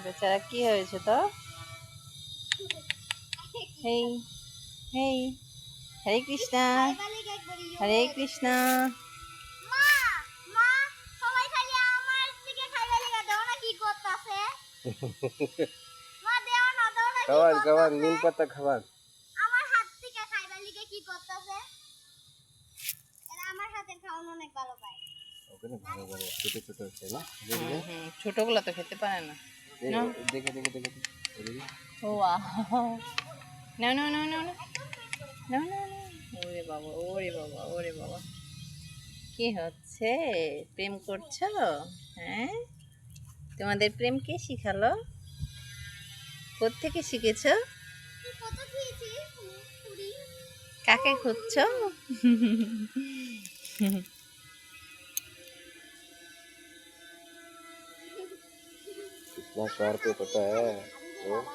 বেচারা কি হয়েছে তো? হেই হেই, হরে কৃষ্ণা হরে কৃষ্ণা। খাবার খাবার নিম পাতা খাবার। আমার হাত থেকে খাইবার লিগে কি করতেছে? এরা আমার হাতের খাওয়ান অনেক ভালো পায়। ওখানে ভালো ভালো ছোট ছোট আছে না? ছোটগুলো তো খেতে পারে না। দেখে দেখে দেখে দেখে। ও না না না না না না, ওরে বাবা ওরে বাবা ওরে বাবা, কি হচ্ছে? প্রেম করছো? হ্যাঁ, তোমাদের প্রেম কে শিখালো? কোত্থেকে শিখেছো? কত খেয়েছিস? পুরি। কাকে খুঁজছো? इतना शौर पे पता है वो